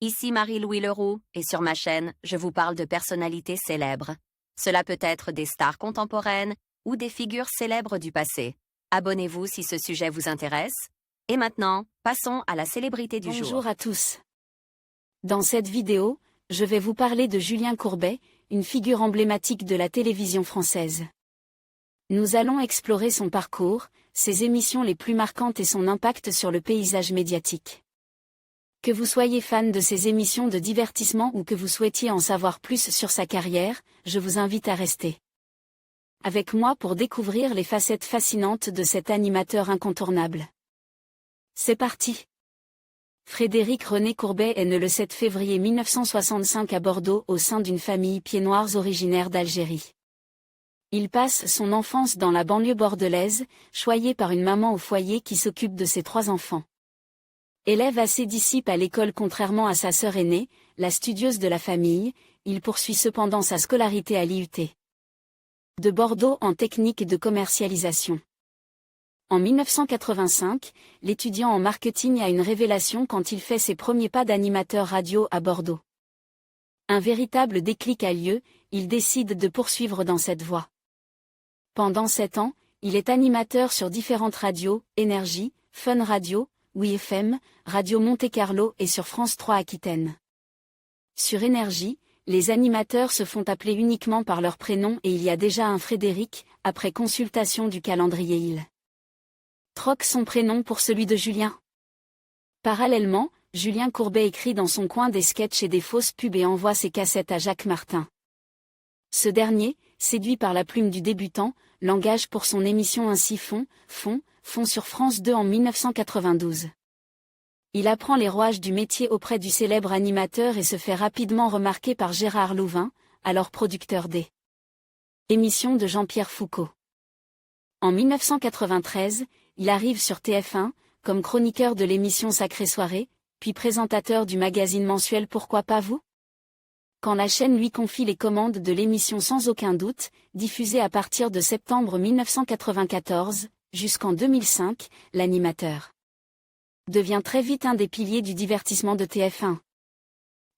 Ici Marie-Louis Leroux, et sur ma chaîne, je vous parle de personnalités célèbres. Cela peut être des stars contemporaines ou des figures célèbres du passé. Abonnez-vous si ce sujet vous intéresse. Et maintenant, passons à la célébrité du jour. Bonjour à tous. Dans cette vidéo, je vais vous parler de Julien Courbet, une figure emblématique de la télévision française. Nous allons explorer son parcours, ses émissions les plus marquantes et son impact sur le paysage médiatique. Que vous soyez fan de ses émissions de divertissement ou que vous souhaitiez en savoir plus sur sa carrière, je vous invite à rester avec moi pour découvrir les facettes fascinantes de cet animateur incontournable. C'est parti! Frédéric René Courbet est né le 7 février 1965 à Bordeaux au sein d'une famille pieds-noirs originaire d'Algérie. Il passe son enfance dans la banlieue bordelaise, choyé par une maman au foyer qui s'occupe de ses 3 enfants. Élève assez disciple à l'école contrairement à sa sœur aînée, la studieuse de la famille, il poursuit cependant sa scolarité à l'IUT de Bordeaux en technique de commercialisation. En 1985, l'étudiant en marketing a une révélation quand il fait ses premiers pas d'animateur radio à Bordeaux. Un véritable déclic a lieu, il décide de poursuivre dans cette voie. Pendant 7 ans, il est animateur sur différentes radios, Énergie, Fun Radio, Oui FM, Radio Monte-Carlo et sur France 3 Aquitaine. Sur Énergie, les animateurs se font appeler uniquement par leur prénom et il y a déjà un Frédéric, après consultation du calendrier il troque son prénom pour celui de Julien. Parallèlement, Julien Courbet écrit dans son coin des sketchs et des fausses pubs et envoie ses cassettes à Jacques Martin. Ce dernier, séduit par la plume du débutant, l'engage pour son émission Ainsi Font sur France 2 en 1992. Il apprend les rouages du métier auprès du célèbre animateur et se fait rapidement remarquer par Gérard Louvain, alors producteur des émissions de Jean-Pierre Foucault. En 1993, il arrive sur TF1, comme chroniqueur de l'émission Sacrée Soirée, puis présentateur du magazine mensuel Pourquoi pas vous ? Quand la chaîne lui confie les commandes de l'émission Sans aucun doute, diffusée à partir de septembre 1994, jusqu'en 2005, l'animateur devient très vite un des piliers du divertissement de TF1.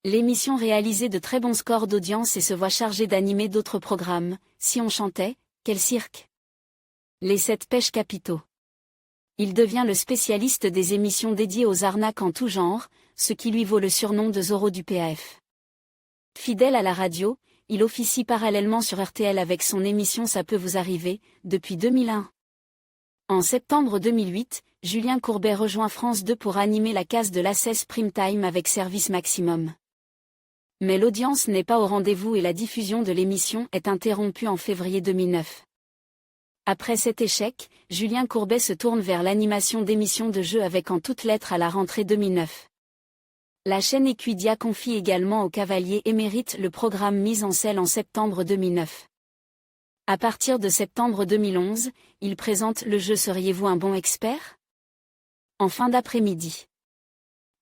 L'émission réalisait de très bons scores d'audience et se voit chargée d'animer d'autres programmes, Si on chantait, Quel cirque ? Les 7 pêches capitaux. Il devient le spécialiste des émissions dédiées aux arnaques en tout genre, ce qui lui vaut le surnom de Zorro du PAF. Fidèle à la radio, il officie parallèlement sur RTL avec son émission Ça peut vous arriver, depuis 2001. En septembre 2008, Julien Courbet rejoint France 2 pour animer la case de l'Access Prime Time avec Service Maximum. Mais l'audience n'est pas au rendez-vous et la diffusion de l'émission est interrompue en février 2009. Après cet échec, Julien Courbet se tourne vers l'animation d'émissions de jeux avec En toutes lettres à la rentrée 2009. La chaîne Equidia confie également au cavalier émérite le programme Mise en selle en septembre 2009. À partir de septembre 2011, il présente le jeu Seriez-vous un bon expert ? En fin d'après-midi.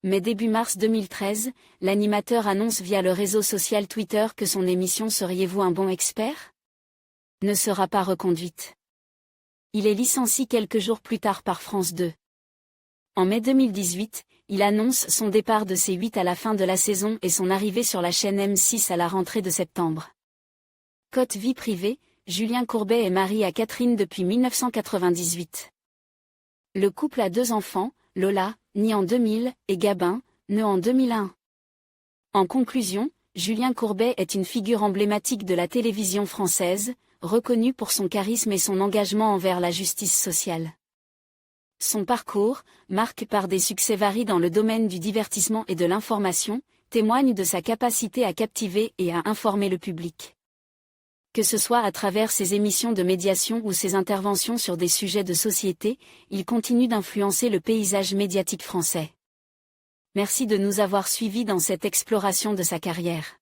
Mais début mars 2013, l'animateur annonce via le réseau social Twitter que son émission Seriez-vous un bon expert ? Ne sera pas reconduite. Il est licencié quelques jours plus tard par France 2. En mai 2018, il annonce son départ de C8 à la fin de la saison et son arrivée sur la chaîne M6 à la rentrée de septembre. Côté vie privée, Julien Courbet est marié à Catherine depuis 1998. Le couple a 2 enfants, Lola, née en 2000, et Gabin, né en 2001. En conclusion, Julien Courbet est une figure emblématique de la télévision française, reconnu pour son charisme et son engagement envers la justice sociale. Son parcours, marqué par des succès variés dans le domaine du divertissement et de l'information, témoigne de sa capacité à captiver et à informer le public. Que ce soit à travers ses émissions de médiation ou ses interventions sur des sujets de société, il continue d'influencer le paysage médiatique français. Merci de nous avoir suivis dans cette exploration de sa carrière.